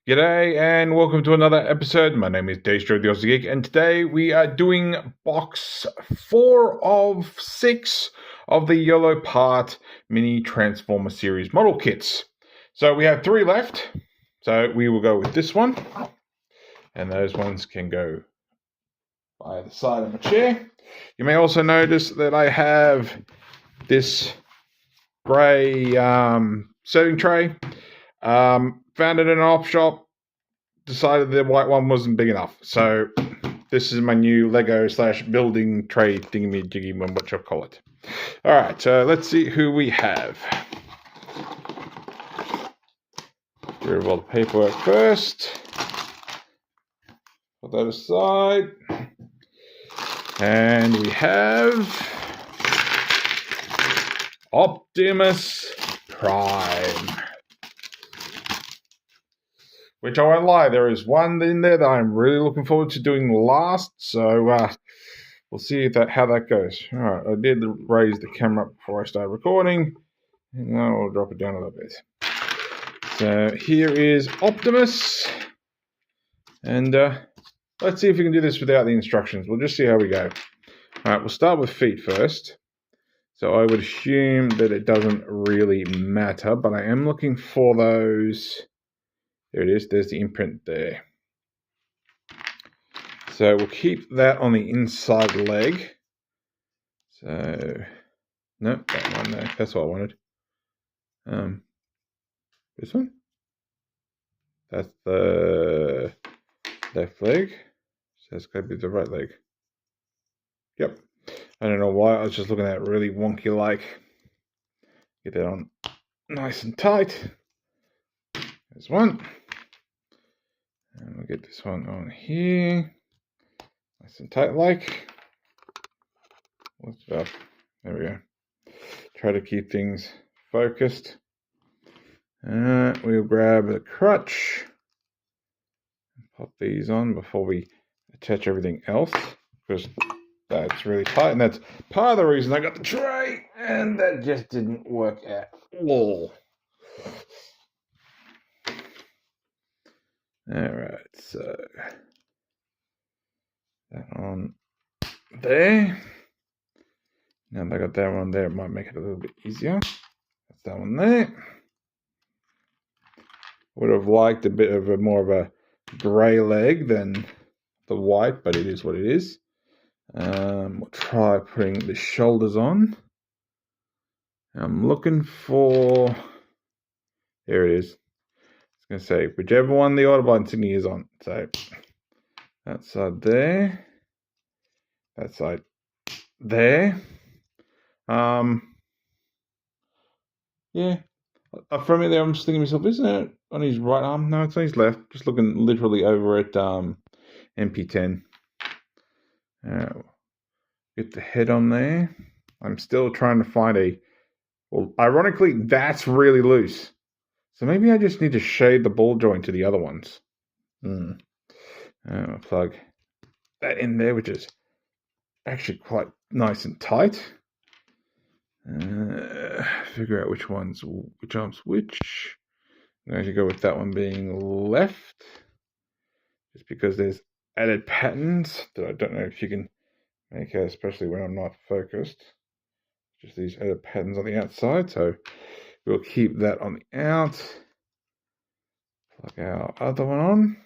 G'day and welcome to another episode. My name is Daethstro, the Aussie Geek, and today we are doing box 4 of 6 of the Yolopart mini Transformer series model kits. So we have 3 left, so we will go with this one, and those ones can go by the side of my chair. You may also notice that I have this grey serving tray. Found it in an op shop, decided the white one wasn't big enough. So this is my new Lego / building tray thingy-jiggy one, what you'll call it. Alright, so let's see who we have. Get rid of all the paperwork first. Put that aside. And we have Optimus Prime. Which I won't lie, there is one in there that I'm really looking forward to doing last, so we'll see how that goes. Alright, I did raise the camera before I started recording, and now I'll drop it down a little bit. So here is Optimus, and let's see if we can do this without the instructions. We'll just see how we go. Alright, we'll start with feet first. So I would assume that it doesn't really matter, but I am looking for those. There it is, there's the imprint there. So we'll keep that on the inside leg. So, no, that one there, that's what I wanted. This one? That's the left leg. So that's got to be the right leg. Yep. I don't know why, I was just looking at it really wonky like. Get that on nice and tight. There's one. And we'll get this one on here. Nice and tight like. What's it up? There we go. Try to keep things focused. We'll grab the crutch. And pop these on before we attach everything else. Because that's really tight. And that's part of the reason I got the tray. And that just didn't work at all. Alright, so that on there. Now that I got that one there, it might make it a little bit easier. That's that one there. Would have liked a bit of more of a grey leg than the white, but it is what it is. We'll try putting the shoulders on. I'm looking for, there it is. Going to say whichever one the Autobot insignia is on. So that side there, that side there. Yeah. From it there, I'm just thinking to myself, isn't it on his right arm? No, it's on his left. Just looking literally over at MP10. Get the head on there. I'm still trying to find well, ironically, that's really loose. So maybe I just need to shade the ball joint to the other ones. I'll plug that in there, which is actually quite nice and tight. Figure out which arm's which. I'm going to go with that one being left. Just because there's added patterns that I don't know if you can make out, especially when I'm not focused. Just these added patterns on the outside, so we'll keep that on the out. Plug our other one on.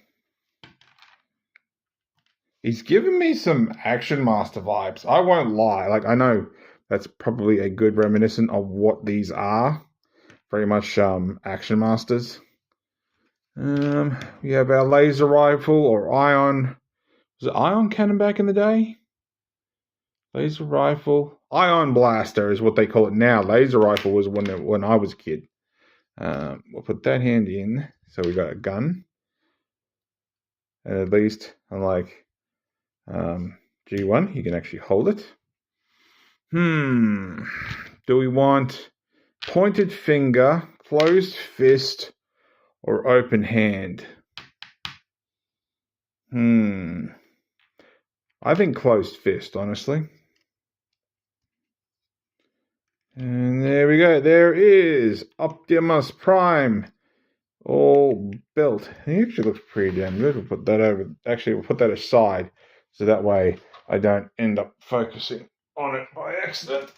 He's giving me some Action Master vibes. I won't lie. Like, I know that's probably a good reminiscent of what these are. Very much Action Masters. We have our laser rifle or ion. Was it ion cannon back in the day? Laser rifle. Ion blaster is what they call it now. Laser rifle was when I was a kid. We'll put that hand in. So we got a gun. And at least, unlike G1, you can actually hold it. Do we want pointed finger, closed fist, or open hand? I think closed fist, honestly. And there we go. There is Optimus Prime all built. It actually looks pretty damn good. We'll put that over. Actually, we'll put that aside so that way I don't end up focusing on it by accident.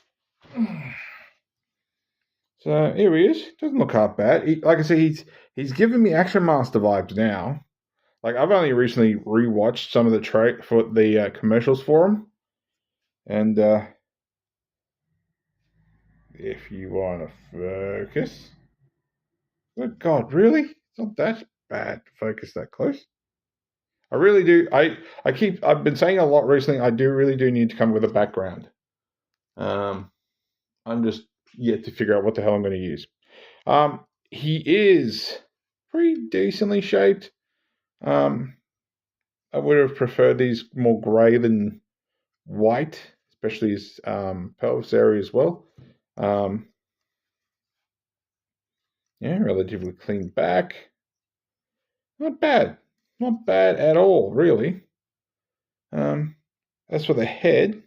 So here he is. Doesn't look half bad. Like I said, he's giving me Action Master vibes now. Like I've only recently rewatched some of the commercials for him, and if you want to focus, good God, really? It's not that bad to focus that close. I really do. I've been saying a lot recently. I really do need to come with a background. I'm just yet to figure out what the hell I'm going to use. He is pretty decently shaped. I would have preferred these more grey than white, especially his pelvis area as well. Yeah, relatively clean back. Not bad. Not bad at all, really. As for the head,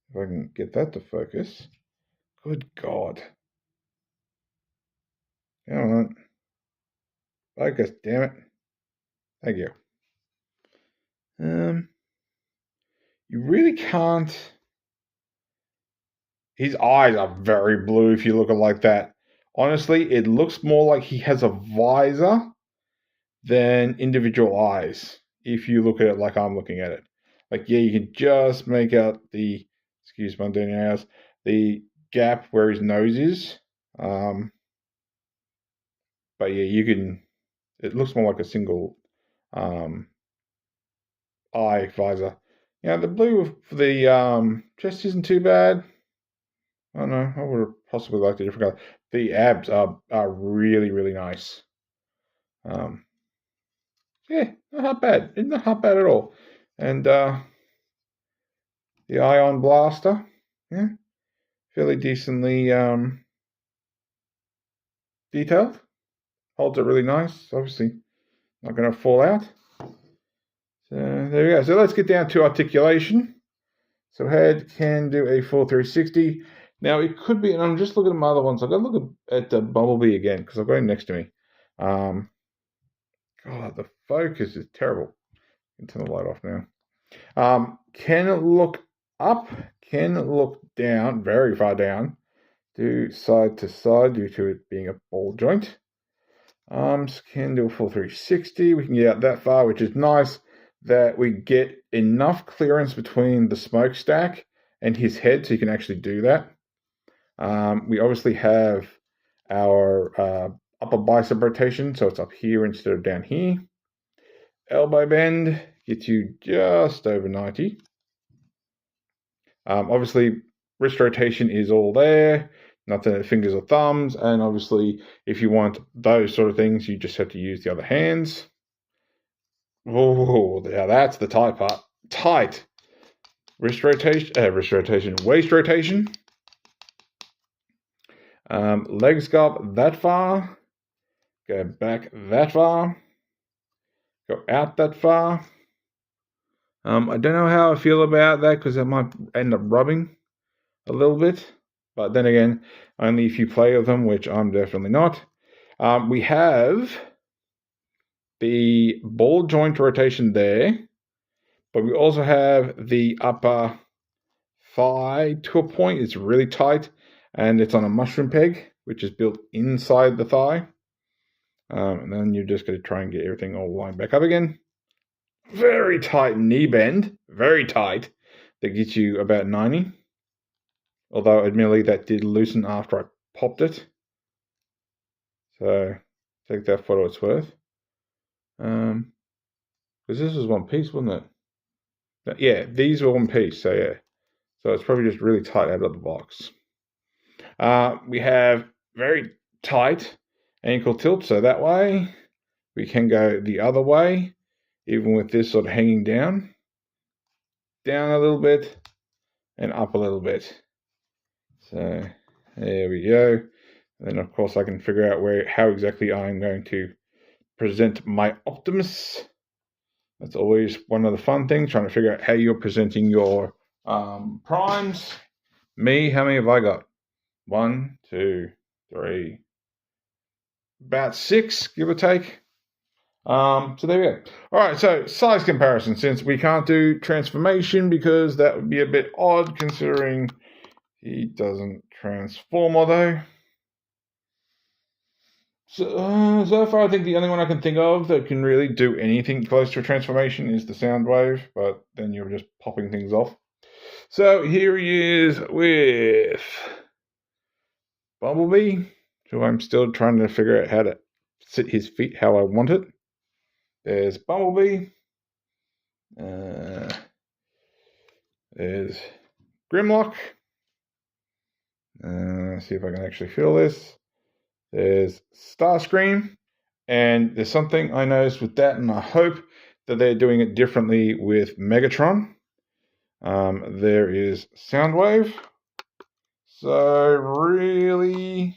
if I can get that to focus. Good God. Come on. Focus, damn it. Thank you. You really can't. His eyes are very blue if you look at it like that. Honestly, it looks more like he has a visor than individual eyes if you look at it like I'm looking at it. Like, yeah, you can just make out the, excuse my dirty nails, the gap where his nose is. But yeah, you can, it looks more like a single eye visor. Yeah, the blue for the chest isn't too bad. I don't know, I would have possibly liked a different color. The abs are really, really nice. Yeah, not bad. It's not bad at all. And the ion blaster, yeah, fairly decently detailed. Holds it really nice. Obviously, not going to fall out. So there we go. So let's get down to articulation. So head can do a full 360. Now it could be, and I'm just looking at my other ones. I've got to look at the Bumblebee again because I've got him next to me. God, the focus is terrible. I can turn the light off now. Can look up, can look down, very far down, do side to side due to it being a ball joint. Arms can do a full 360. We can get out that far, which is nice that we get enough clearance between the smokestack and his head so you can actually do that. We obviously have our upper bicep rotation, so it's up here instead of down here. Elbow bend gets you just over 90. Obviously, wrist rotation is all there, nothing at fingers or thumbs, and obviously, if you want those sort of things, you just have to use the other hands. Oh, yeah, that's the tight part. Tight. Waist rotation. Legs go up that far. Go back that far. Go out that far. I don't know how I feel about that because it might end up rubbing a little bit. But then again, only if you play with them, which I'm definitely not. We have the ball joint rotation there, but we also have the upper thigh to a point. It's really tight, and it's on a mushroom peg, which is built inside the thigh. And then you're just going to try and get everything all lined back up again. Very tight knee bend, very tight. That gets you about 90. Although, admittedly, that did loosen after I popped it. So, take that for what it's worth. Because this was one piece, wasn't it? But yeah, these were one piece, so yeah. So it's probably just really tight out of the box. We have very tight ankle tilt, so that way we can go the other way, even with this sort of hanging down. Down a little bit and up a little bit. So there we go. And then of course I can figure out how exactly I'm going to present my Optimus. That's always one of the fun things, trying to figure out how you're presenting your primes. Me, how many have I got? 1, 2, 3. about 6, give or take. So there we go. All right, so size comparison, since we can't do transformation because that would be a bit odd considering he doesn't transform, although. So far, I think the only one I can think of that can really do anything close to a transformation is the Soundwave, but then you're just popping things off. So here he is with Bumblebee, who I'm still trying to figure out how to sit his feet how I want it. There's Bumblebee. There's Grimlock. See if I can actually feel this. There's Starscream. And there's something I noticed with that, and I hope that they're doing it differently with Megatron. There is Soundwave. So really,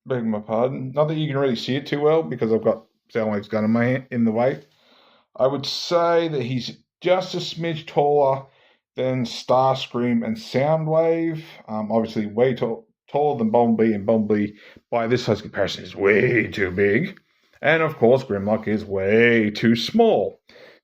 beg my pardon, not that you can really see it too well because I've got Soundwave's gun in my hand, in the way. I would say that he's just a smidge taller than Starscream and Soundwave. Obviously way taller than Bumblebee, and Bumblebee by this size comparison is way too big. And of course Grimlock is way too small.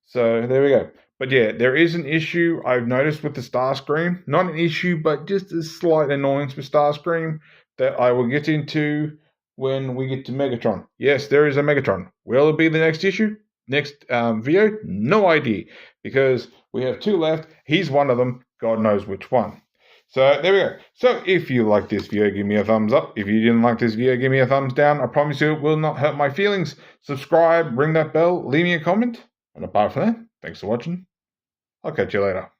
So there we go. But yeah, there is an issue I've noticed with the Starscream. Not an issue, but just a slight annoyance with Starscream that I will get into when we get to Megatron. Yes, there is a Megatron. Will it be the next issue? Next video? No idea. Because we have 2 left. He's one of them. God knows which one. So there we go. So if you like this video, give me a thumbs up. If you didn't like this video, give me a thumbs down. I promise you it will not hurt my feelings. Subscribe, ring that bell, leave me a comment. And apart from that, thanks for watching. I'll catch you later.